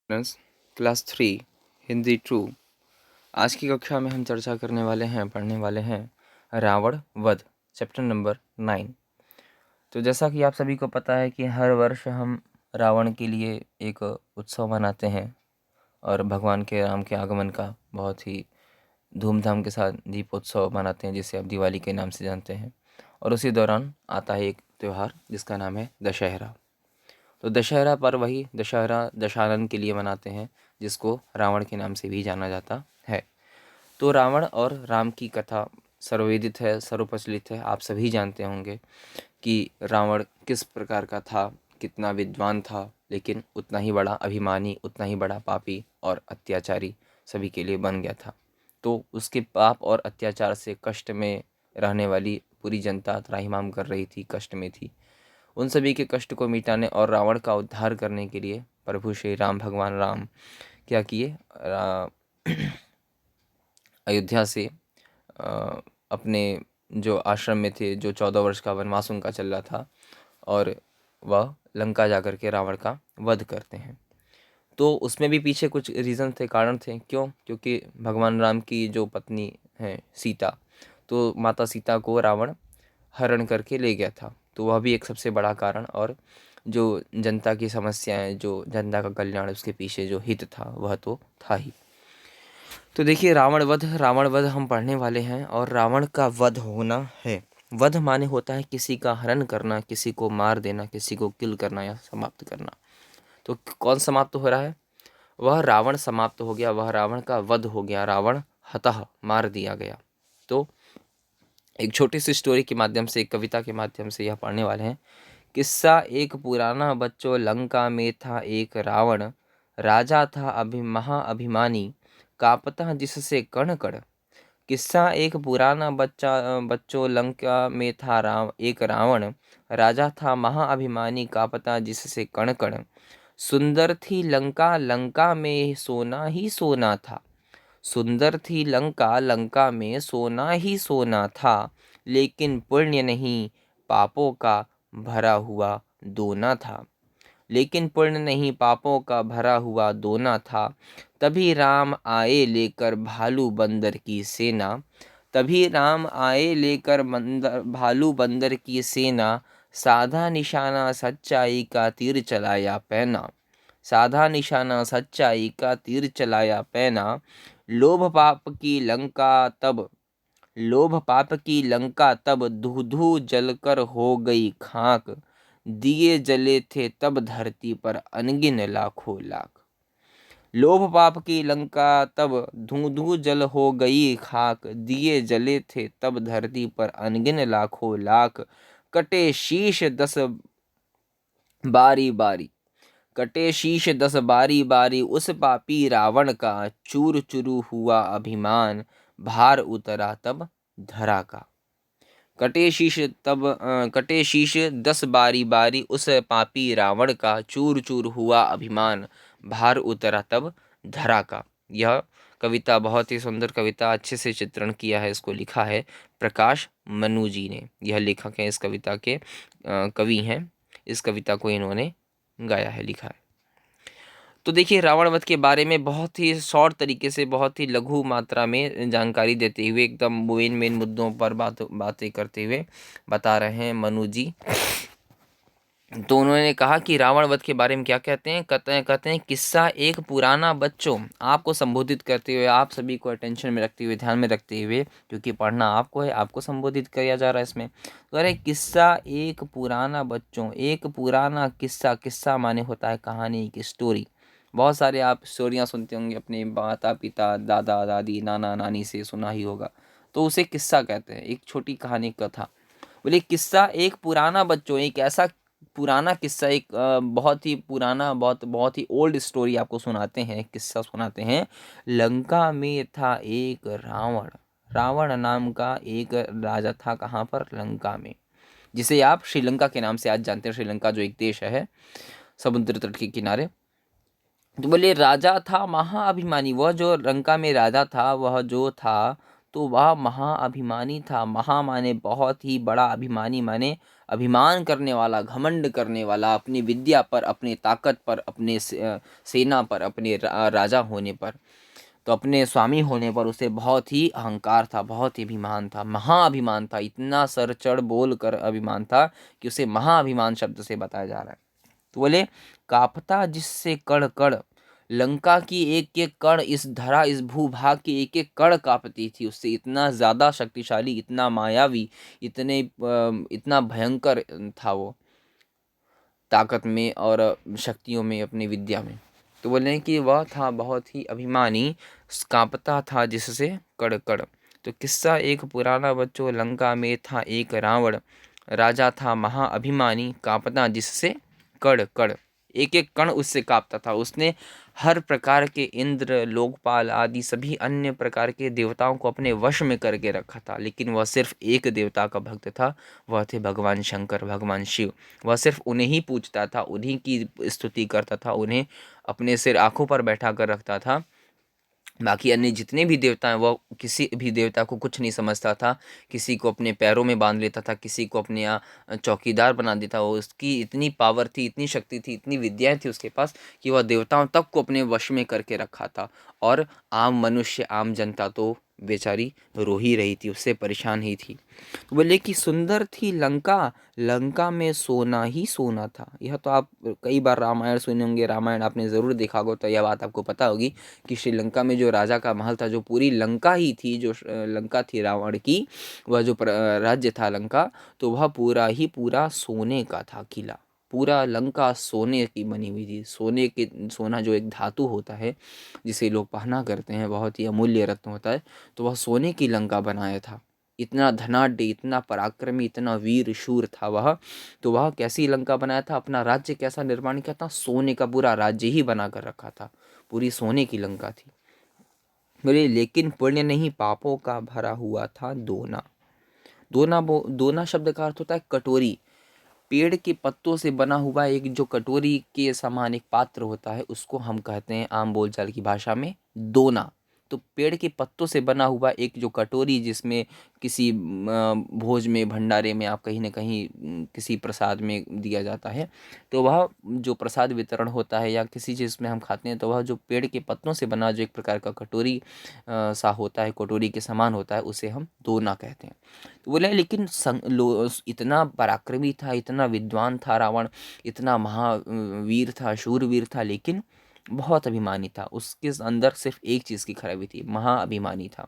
Friends, class 3 Hindi 2। आज की कक्षा में हम चर्चा करने वाले हैं, पढ़ने वाले हैं रावण वध, चैप्टर नंबर 9। तो जैसा कि आप सभी को पता है कि हर वर्ष हम रावण के लिए एक उत्सव मनाते हैं और भगवान के राम के आगमन का बहुत ही धूमधाम के साथ दीपोत्सव मनाते हैं, जिसे आप दिवाली के नाम से जानते हैं। और उसी दौरान आता है एक त्यौहार जिसका नाम है दशहरा। तो दशहरा पर वही दशहरा दशानन के लिए मनाते हैं, जिसको रावण के नाम से भी जाना जाता है। तो रावण और राम की कथा सर्ववेदित है, सर्वप्रचलित है। आप सभी जानते होंगे कि रावण किस प्रकार का था, कितना विद्वान था, लेकिन उतना ही बड़ा अभिमानी, उतना ही बड़ा पापी और अत्याचारी सभी के लिए बन गया था। तो उसके पाप और अत्याचार से कष्ट में रहने वाली पूरी जनता त्राहिमाम कर रही थी, कष्ट में थी। उन सभी के कष्ट को मिटाने और रावण का उद्धार करने के लिए प्रभु श्री राम, भगवान राम क्या किए, अयोध्या से अपने जो आश्रम में थे, जो 14 वर्ष का वनवास उनका चल रहा था, और वह लंका जाकर के रावण का वध करते हैं। तो उसमें भी पीछे कुछ रीज़न थे, कारण थे। क्यों? क्योंकि भगवान राम की जो पत्नी है सीता, तो माता सीता को रावण हरण करके ले गया था। तो वह भी एक सबसे बड़ा कारण, और जो जनता की समस्याएं, जो जनता का कल्याण, उसके पीछे जो हित था वह तो था ही। तो देखिए, रावण वध हम पढ़ने वाले हैं, और रावण का वध होना है। वध माने होता है किसी का हरण करना, किसी को मार देना, किसी को किल करना या समाप्त करना। तो कौन समाप्त हो रहा है? वह रावण समाप्त हो गया, वह रावण का वध हो गया, रावण हतः मार दिया गया। तो एक छोटी सी स्टोरी के माध्यम से, एक कविता के माध्यम से यह पढ़ने वाले हैं। किस्सा एक पुराना बच्चों, लंका में था एक रावण, राजा था महाअभिमानी, कांपता जिससे कण कण। किस्सा एक पुराना बच्चों, लंका में था एक रावण, राजा था महाअभिमानी, कांपता जिससे कण कण। सुंदर थी लंका, लंका में सोना ही सोना था। सुंदर थी लंका, लंका में सोना ही सोना था। लेकिन पुण्य नहीं, पापों का भरा हुआ दोना था। लेकिन पुण्य नहीं, पापों का भरा हुआ दोना था। तभी राम आए लेकर भालू बंदर की सेना। तभी राम आए लेकर भालू बंदर की सेना। साधा निशाना सच्चाई का तीर चलाया पैना। साधा निशाना सच्चाई का तीर चलाया पैना। लोभ पाप की लंका तब लोभ पाप की लंका तब धू धू जलकर हो गई खाक। दिए जले थे तब धरती पर अनगिन लाखों लाख। लोभ पाप की लंका तब धू धू जल हो गई खाक। दिए जले थे तब धरती पर अनगिन लाखों लाख। कटे शीश 10 बारी बारी। कटे शीश 10 बारी बारी। उस पापी रावण का चूर चूरू हुआ अभिमान। भार उतरा तब धरा का। कटे शीश 10 बारी बारी। उस पापी रावण का चूर चूर हुआ अभिमान। भार उतरा तब धरा का। यह कविता बहुत ही सुंदर कविता, अच्छे से चित्रण किया है, इसको लिखा है प्रकाश मनु जी ने। यह लेखक है, इस कविता के कवि हैं। इस कविता को इन्होंने गाया है, लिखा है। तो देखिए, रावण वध के बारे में बहुत ही शॉर्ट तरीके से, बहुत ही लघु मात्रा में जानकारी देते हुए, एकदम मेन मुद्दों पर बातें करते हुए बता रहे हैं मनु जी। तो उन्होंने कहा कि रावण वध के बारे में क्या कहते हैं। कहते हैं किस्सा एक पुराना बच्चों, आपको संबोधित करते हुए, आप सभी को अटेंशन में रखते हुए, ध्यान में रखते हुए, क्योंकि पढ़ना आपको है, आपको संबोधित किया जा रहा है इसमें। तो अरे किस्सा एक पुराना बच्चों, एक पुराना किस्सा। किस्सा माने होता है कहानी की स्टोरी। बहुत सारे आप स्टोरियाँ सुनते होंगे, अपने माता पिता, दादा दादी, नाना नानी से सुना ही होगा। तो उसे किस्सा कहते हैं, एक छोटी कहानी, कथा। बोले किस्सा एक पुराना बच्चों, एक ऐसा पुराना किस्सा, एक बहुत ही पुराना, बहुत बहुत ही ओल्ड स्टोरी आपको सुनाते हैं, किस्सा सुनाते हैं। लंका में था एक रावण। रावण नाम का एक राजा था। कहाँ पर? लंका में, जिसे आप श्रीलंका के नाम से आज जानते हैं। श्रीलंका जो एक देश है समुद्र तट के किनारे। तो बोले राजा था महाअभिमानी। वह जो लंका में राजा था, वह जो था, तो वह महाअभिमानी था। महा माने बहुत ही बड़ा, अभिमानी माने अभिमान करने वाला, घमंड करने वाला, अपनी विद्या पर, अपनी ताकत पर, अपने सेना पर, अपने राजा होने पर, तो अपने स्वामी होने पर उसे बहुत ही अहंकार था, बहुत ही अभिमान था, महाअभिमान था। इतना सर चढ़ बोल कर अभिमान था कि उसे महाअभिमान शब्द से बताया जा रहा है। तो बोले कापता जिससे कण कण, लंका की एक एक कण, इस धरा इस भूभाग की एक एक कण कांपती थी उससे। इतना ज़्यादा शक्तिशाली, इतना मायावी, इतना भयंकर था वो ताकत में और शक्तियों में, अपनी विद्या में। तो बोले कि वह था बहुत ही अभिमानी, कांपता था जिससे कण कण। तो किस्सा एक पुराना बच्चों, लंका में था एक रावण, राजा था महाअभिमानी, कांपता जिससे कण कण। एक एक कण उससे कांपता था। उसने हर प्रकार के इंद्र, लोकपाल आदि सभी अन्य प्रकार के देवताओं को अपने वश में करके रखा था, लेकिन वह सिर्फ एक देवता का भक्त था। वह थे भगवान शंकर, भगवान शिव। वह सिर्फ उन्हें ही पूजता था, उन्हीं की स्तुति करता था, उन्हें अपने सिर आंखों पर बैठा कर रखता था। बाकी अन्य जितने भी देवता हैं, वह किसी भी देवता को कुछ नहीं समझता था। किसी को अपने पैरों में बांध लेता था, किसी को अपने यहाँ चौकीदार बना देता। वो उसकी इतनी पावर थी, इतनी शक्ति थी, इतनी विद्याएं थी उसके पास कि वह देवताओं तक को अपने वश में करके रखा था। और आम मनुष्य, आम जनता तो बेचारी रो ही रही थी, उससे परेशान ही थी। तो बोले कि सुंदर थी लंका, लंका में सोना ही सोना था। यह तो आप कई बार रामायण सुने होंगे, रामायण आपने ज़रूर देखा होगा, तो यह बात आपको पता होगी कि श्रीलंका में जो राजा का महल था, जो पूरी लंका ही थी, जो लंका थी रावण की, वह जो राज्य था लंका, तो वह पूरा ही पूरा सोने का था किला। पूरा लंका सोने की बनी हुई थी। सोना जो एक धातु होता है जिसे लोग पहना करते हैं, बहुत ही अमूल्य रत्न होता है, तो वह सोने की लंका बनाया था। इतना धनाढ्य, इतना पराक्रमी, इतना वीर शूर था वह। तो वह कैसी लंका बनाया था, अपना राज्य कैसा निर्माण किया था, सोने का पूरा राज्य ही बना कर रखा था। पूरी सोने की लंका थी। बोले लेकिन पुण्य नहीं, पापों का भरा हुआ था दोना। दोना शब्द का अर्थ होता है कटोरी। पेड़ के पत्तों से बना हुआ एक जो कटोरी के समान एक पात्र होता है, उसको हम कहते हैं आम बोलचाल की भाषा में दोना। तो पेड़ के पत्तों से बना हुआ एक जो कटोरी, जिसमें किसी भोज में, भंडारे में, आप कहीं ना कहीं किसी प्रसाद में दिया जाता है, तो वह जो प्रसाद वितरण होता है या किसी चीज़ में हम खाते हैं, तो वह जो पेड़ के पत्तों से बना जो एक प्रकार का कटोरी सा होता है, कटोरी के समान होता है, उसे हम दोना कहते हैं। तो बोले लेकिन इतना पराक्रमी था, इतना विद्वान था रावण, इतना महावीर था, शूरवीर था, लेकिन बहुत अभिमानी था। उसके अंदर सिर्फ एक चीज़ की खराबी थी, महाअभिमानी था,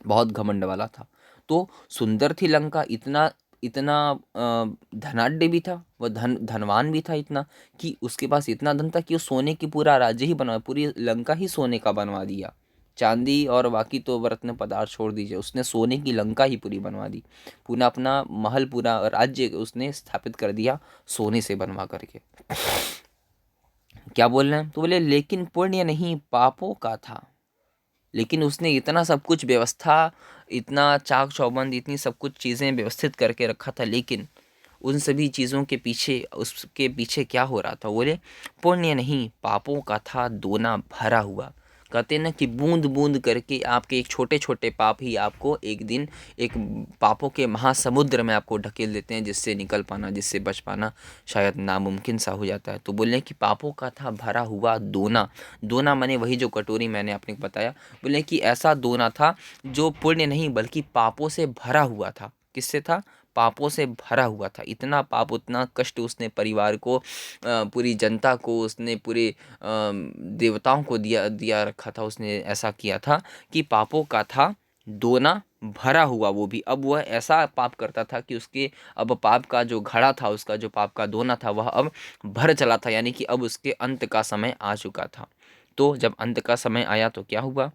बहुत घमंड वाला था। तो सुंदर थी लंका, इतना इतना धनाढ्य भी था, वह धनवान भी था इतना, कि उसके पास इतना धन था कि वो सोने की पूरा राज्य ही बनवा, पूरी लंका ही सोने का बनवा दिया। चांदी और बाकी तो रत्न पदार्थ छोड़ दीजिए, उसने सोने की लंका ही पूरी बनवा दी। पूरा अपना महल, पूरा राज्य उसने स्थापित कर दिया सोने से बनवा करके। क्या बोल रहे हैं, तो बोले लेकिन पुण्य नहीं, पापों का था। लेकिन उसने इतना सब कुछ व्यवस्था, इतना चाक चौबंद, इतनी सब कुछ चीज़ें व्यवस्थित करके रखा था, लेकिन उन सभी चीज़ों के पीछे, उसके पीछे क्या हो रहा था, बोले पुण्य नहीं, पापों का था दोना भरा हुआ। कहते हैं ना कि बूंद बूंद करके आपके एक छोटे छोटे पाप ही आपको एक दिन एक पापों के महासमुद्र में आपको ढकेल देते हैं, जिससे निकल पाना, जिससे बच पाना शायद नामुमकिन सा हो जाता है। तो बोले कि पापों का था भरा हुआ दोना। दोना माने वही जो कटोरी मैंने आपने बताया। बोले कि ऐसा दोना था जो पुण्य नहीं बल्कि पापों से भरा हुआ था। किससे था, पापों से भरा हुआ था। इतना पाप, उतना कष्ट उसने परिवार को, पूरी जनता को, उसने पूरे देवताओं को दिया दिया रखा था। उसने ऐसा किया था कि पापों का था दोना भरा हुआ। वो भी अब वह ऐसा पाप करता था कि उसके अब पाप का जो घड़ा था, उसका जो पाप का दोना था, वह अब भर चला था, यानी कि अब उसके अंत का समय आ चुका था। तो जब अंत का समय आया तो क्या हुआ,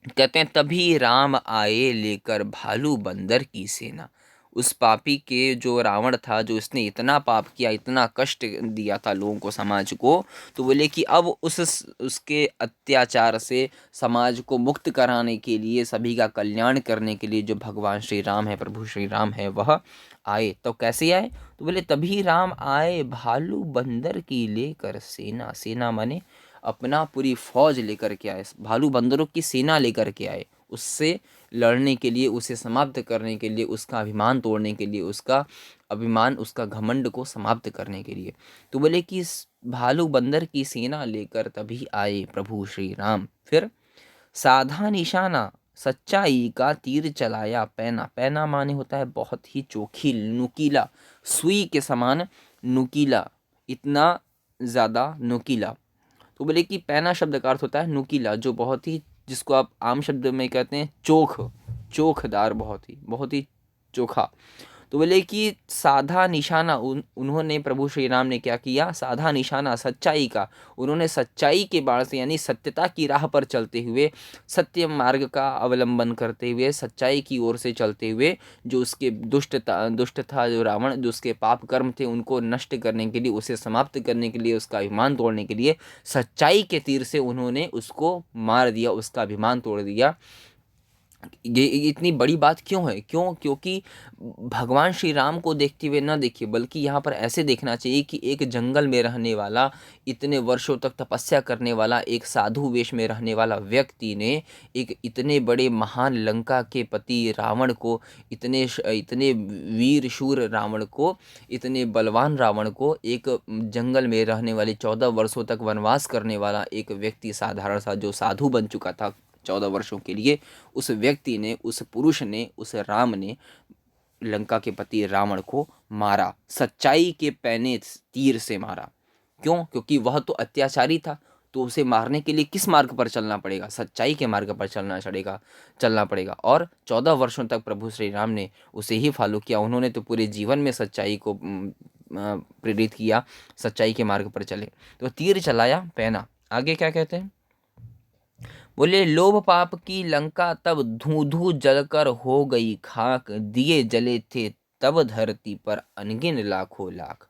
कहते हैं तभी राम आए लेकर भालू बंदर की सेना। उस पापी के जो रावण था, जो इसने इतना पाप किया, इतना कष्ट दिया था लोगों को, समाज को, तो बोले कि अब उसके अत्याचार से समाज को मुक्त कराने के लिए, सभी का कल्याण करने के लिए जो भगवान श्री राम है, प्रभु श्री राम है, वह आए। तो कैसे आए, तो बोले तभी राम आए भालू बंदर की लेकर सेना। सेना माने अपना पूरी फौज लेकर के आए, भालू बंदरों की सेना लेकर के आए। उससे लड़ने के लिए, उसे समाप्त करने के लिए, उसका अभिमान तोड़ने के लिए, उसका अभिमान, उसका घमंड को समाप्त करने के लिए। तो बोले कि इस भालू बंदर की सेना लेकर तभी आए प्रभु श्री राम। फिर साधा निशाना, सच्चाई का तीर चलाया पैना। पैना माने होता है बहुत ही चोखी, नुकीला, सुई के समान नुकीला, इतना ज़्यादा नुकीला। तो बोले कि पैना शब्द का अर्थ होता है नुकीला, जो बहुत ही, जिसको आप आम शब्द में कहते हैं चोख, चोखदार, बहुत ही चोखा। तो बोले कि साधा निशाना, उन्होंने, प्रभु श्री राम ने क्या किया, साधा निशाना सच्चाई का, उन्होंने सच्चाई के बाण से, यानी सत्यता की राह पर चलते हुए, सत्य मार्ग का अवलंबन करते हुए, सच्चाई की ओर से चलते हुए, जो उसके दुष्ट था जो रावण, जो उसके पाप कर्म थे उनको नष्ट करने के लिए, उसे समाप्त करने के लिए, उसका अभिमान तोड़ने के लिए, सच्चाई के तीर से उन्होंने उसको मार दिया, उसका अभिमान तोड़ दिया। ये इतनी बड़ी बात क्यों है? क्योंकि भगवान श्री राम को देखते हुए ना देखिए, बल्कि यहाँ पर ऐसे देखना चाहिए कि एक जंगल में रहने वाला, इतने वर्षों तक तपस्या करने वाला, एक साधु वेश में रहने वाला व्यक्ति ने एक इतने बड़े महान लंका के पति रावण को, इतने वीर शूर रावण को, इतने बलवान रावण को, एक जंगल में रहने वाले 14 वर्षों तक वनवास करने वाला एक व्यक्ति, साधारण सा जो साधु बन चुका था 14 वर्षों के लिए, उस व्यक्ति ने, उस पुरुष ने, उस राम ने लंका के पति रावण को मारा, सच्चाई के पैने तीर से मारा। क्यों? क्योंकि वह तो अत्याचारी था, तो उसे मारने के लिए किस मार्ग पर चलना पड़ेगा? सच्चाई के मार्ग पर चलना पड़ेगा। और 14 वर्षों तक प्रभु श्री राम ने उसे ही फॉलो किया। उन्होंने तो पूरे जीवन में सच्चाई को प्रेरित किया, सच्चाई के मार्ग पर चले। तो तीर चलाया पैना। आगे क्या कहते हैं? बोले लोभ पाप की लंका तब धू धू जलकर हो गई खाक, दिए जले थे तब धरती पर अनगिन लाखों लाख।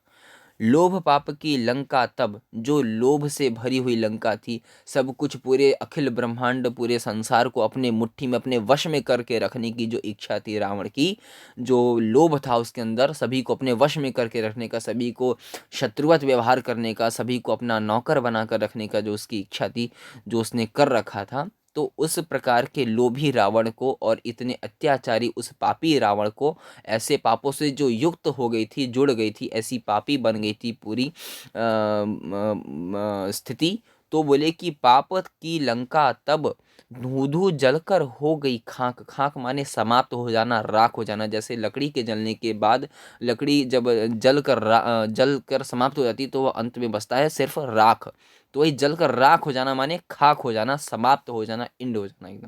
लोभ पाप की लंका तब, जो लोभ से भरी हुई लंका थी, सब कुछ, पूरे अखिल ब्रह्मांड, पूरे संसार को अपने मुट्ठी में, अपने वश में करके रखने की जो इच्छा थी रावण की, जो लोभ था उसके अंदर, सभी को अपने वश में करके रखने का, सभी को शत्रुवत व्यवहार करने का, सभी को अपना नौकर बनाकर रखने का जो उसकी इच्छा थी, जो उसने कर रखा था, तो उस प्रकार के लोभी रावण को और इतने अत्याचारी उस पापी रावण को, ऐसे पापों से जो युक्त हो गई थी, जुड़ गई थी, ऐसी पापी बन गई थी पूरी स्थिति। तो बोले कि पाप की लंका तब धू धू जलकर हो गई खाक। खाक माने समाप्त हो जाना, राख हो जाना। जैसे लकड़ी के जलने के बाद, लकड़ी जब जल कर समाप्त हो जाती, तो वह अंत में बचता है सिर्फ राख। तो वही जलकर राख हो जाना माने खाक हो जाना, समाप्त हो जाना, इंड हो जाना एकदम।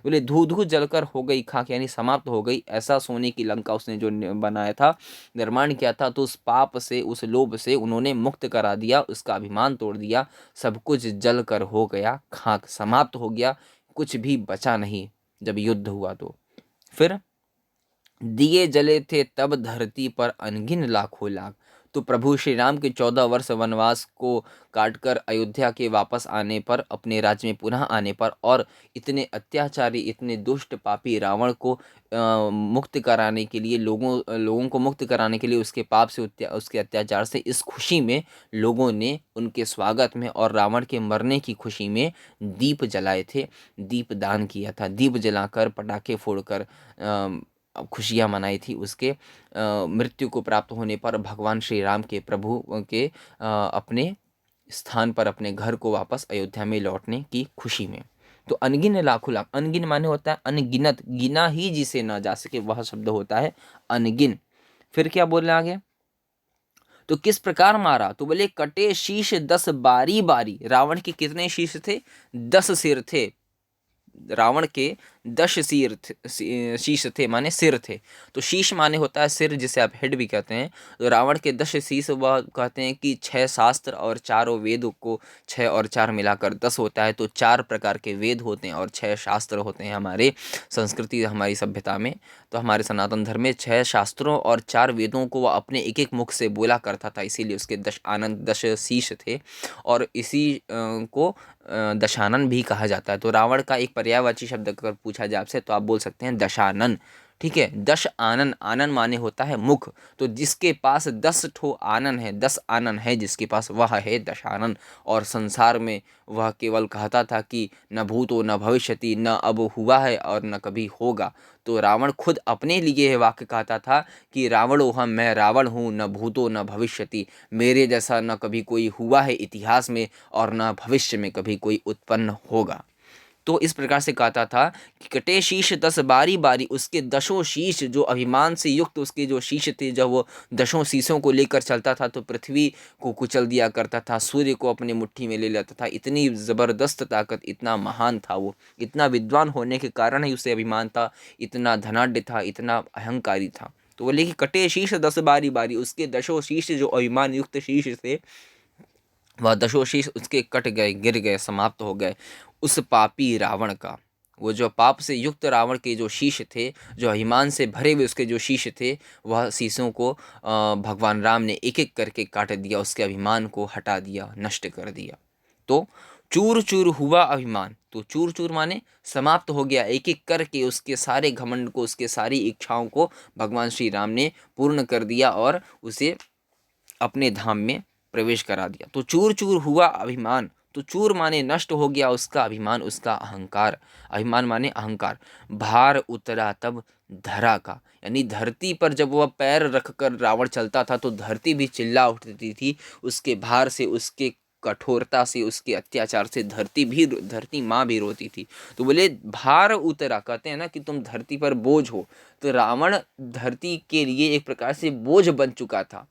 बोले धू धू जलकर हो गई खाक, यानी समाप्त हो गई। ऐसा सोने की लंका उसने जो बनाया था, निर्माण किया था, तो उस पाप से, उस लोभ से उन्होंने मुक्त करा दिया, उसका अभिमान तोड़ दिया। सब कुछ जल कर हो गया खाक, समाप्त हो गया, कुछ भी बचा नहीं जब युद्ध हुआ। तो फिर दिए जले थे तब धरती पर अनगिन लाखों लाख। तो प्रभु श्री राम के 14 वर्ष वनवास को काटकर अयोध्या के वापस आने पर, अपने राज्य में पुनः आने पर, और इतने अत्याचारी, इतने दुष्ट पापी रावण को मुक्त कराने के लिए, लोगों को मुक्त कराने के लिए, उसके पाप से, उसके अत्याचार से, इस खुशी में लोगों ने उनके स्वागत में और रावण के मरने की खुशी में दीप जलाए थे, दीप दान किया था। दीप जलाकर, पटाखे फोड़कर खुशियाँ मनाई थी उसके मृत्यु को प्राप्त होने पर, भगवान श्री राम के, प्रभु के अपने स्थान पर, अपने घर को वापस अयोध्या में लौटने की खुशी में। तो अनगिन लाखों लाख, अनगिन माने होता है अनगिनत, गिना ही जिसे ना जा सके, वह शब्द होता है अनगिन। फिर क्या बोलने आगे? तो किस प्रकार मारा? तो बोले कटे शीश 10 बारी बारी। रावण के कितने शीश थे? 10 सिर थे। रावण के 10 शीश थे, माने सिर थे। तो शीश माने होता है सिर, जिसे आप हेड भी कहते हैं। तो रावण के 10 शीश, वह कहते हैं कि 6 शास्त्र और चारों वेद को 6 और 4 मिलाकर 10 होता है। तो 4 प्रकार के वेद होते हैं और 6 शास्त्र होते हैं हमारे संस्कृति, हमारी सभ्यता में। तो हमारे सनातन धर्म में 6 शास्त्रों और 4 वेदों को वह अपने एक एक मुख से बोला करता था, इसीलिए उसके 10 आनंद, 10 शीश थे। और इसी को दशानन भी कहा जाता है। तो रावण का एक पर्यायवाची शब्द अगर पूछा जाए आपसे, तो आप बोल सकते हैं दशानन। ठीक है। दश आनन, आनन माने होता है मुख, तो जिसके पास 10 ठो आनन है, 10 आनन है जिसके पास, वह है दशानन। और संसार में वह केवल कहता था कि न भूतो न भविष्यति, न अब हुआ है और न कभी होगा। तो रावण खुद अपने लिए यह वाक्य कहता था कि रावणो हम, मैं रावण हूँ, न भूतो न भविष्यति, मेरे जैसा न कभी कोई हुआ है इतिहास में और न भविष्य में कभी कोई उत्पन्न होगा। तो इस प्रकार से कहता था कि कटे शीश 10 बारी बारी, उसके दशों शीश, जो अभिमान से युक्त उसके जो शीश थे, जब वो दशों शीशों को लेकर चलता था तो पृथ्वी को कुचल दिया करता था, सूर्य को अपनी मुट्ठी में ले लेता था। इतनी ज़बरदस्त ताकत, इतना महान था वो, इतना विद्वान होने के कारण ही उसे अभिमान था, इतना धनाढ्य था, इतना अहंकारी था। तो बोले कि कटे शीश 10 बारी बारी, उसके दशों शीश जो अभिमान युक्त शीश थे, वह दशों शीश उसके कट गए, गिर गए, समाप्त हो गए। उस पापी रावण का, वो जो पाप से युक्त रावण के जो शीश थे, जो अभिमान से भरे हुए उसके जो शीश थे, वह शीशों को भगवान राम ने एक एक करके काट दिया, उसके अभिमान को हटा दिया, नष्ट कर दिया। तो चूर चूर हुआ अभिमान, तो चूर चूर माने समाप्त हो गया, एक एक करके उसके सारे घमंड को, उसके सारी इच्छाओं को भगवान श्री राम ने पूर्ण कर दिया और उसे अपने धाम में प्रवेश करा दिया। तो चूर चूर हुआ अभिमान, तो चूर माने नष्ट हो गया उसका अभिमान, उसका अहंकार, अभिमान माने अहंकार। भार उतरा तब धरा का, यानी धरती पर जब वह पैर रखकर रावण चलता था तो धरती भी चिल्ला उठती थी उसके भार से, उसके कठोरता से, उसके अत्याचार से धरती माँ भी रोती थी। तो बोले भार उतरा, कहते हैं ना कि तुम धरती पर बोझ हो, तो रावण धरती के लिए एक प्रकार से बोझ बन चुका था।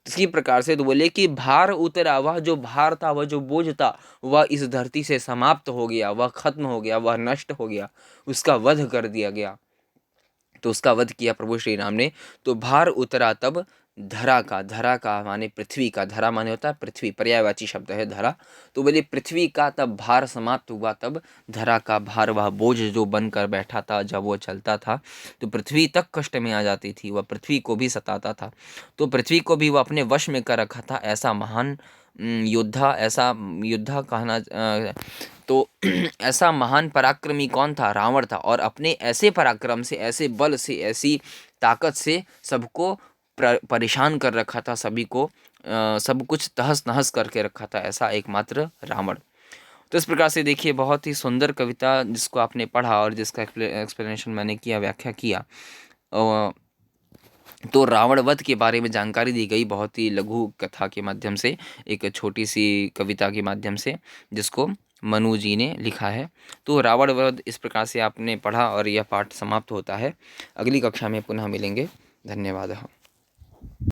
इसी प्रकार से तो बोले कि भार उतरा, वह जो भार था, वह जो बोझ था, वह इस धरती से समाप्त हो गया, वह खत्म हो गया, वह नष्ट हो गया, उसका वध कर दिया गया। तो उसका वध किया प्रभु श्री राम ने। तो भार उतरा तब धरा का, धरा का माने पृथ्वी का, धरा माने होता है पृथ्वी, पर्यायवाची शब्द है धरा। तो बोले पृथ्वी का तब भार समाप्त हुआ, तब धरा का भार, वह बोझ जो बनकर बैठा था जब वो चलता था तो पृथ्वी तक कष्ट में आ जाती थी, वह पृथ्वी को भी सताता था। तो पृथ्वी को भी वह अपने वश में कर रखा था। ऐसा महान योद्धा, ऐसा योद्धा कहना तो ऐसा महान पराक्रमी कौन था? रावण था। और अपने ऐसे पराक्रम से, ऐसे बल से, ऐसी ताकत से सबको परेशान कर रखा था, सभी को सब कुछ तहस नहस करके रखा था, ऐसा एकमात्र रावण। तो इस प्रकार से देखिए, बहुत ही सुंदर कविता जिसको आपने पढ़ा और जिसका एक्सप्लेनेशन मैंने किया, व्याख्या किया। तो रावण वध के बारे में जानकारी दी गई बहुत ही लघु कथा के माध्यम से, एक छोटी सी कविता के माध्यम से, जिसको मनु जी ने लिखा है। तो रावण वध इस प्रकार से आपने पढ़ा और यह पाठ समाप्त होता है। अगली कक्षा में पुनः मिलेंगे। धन्यवाद।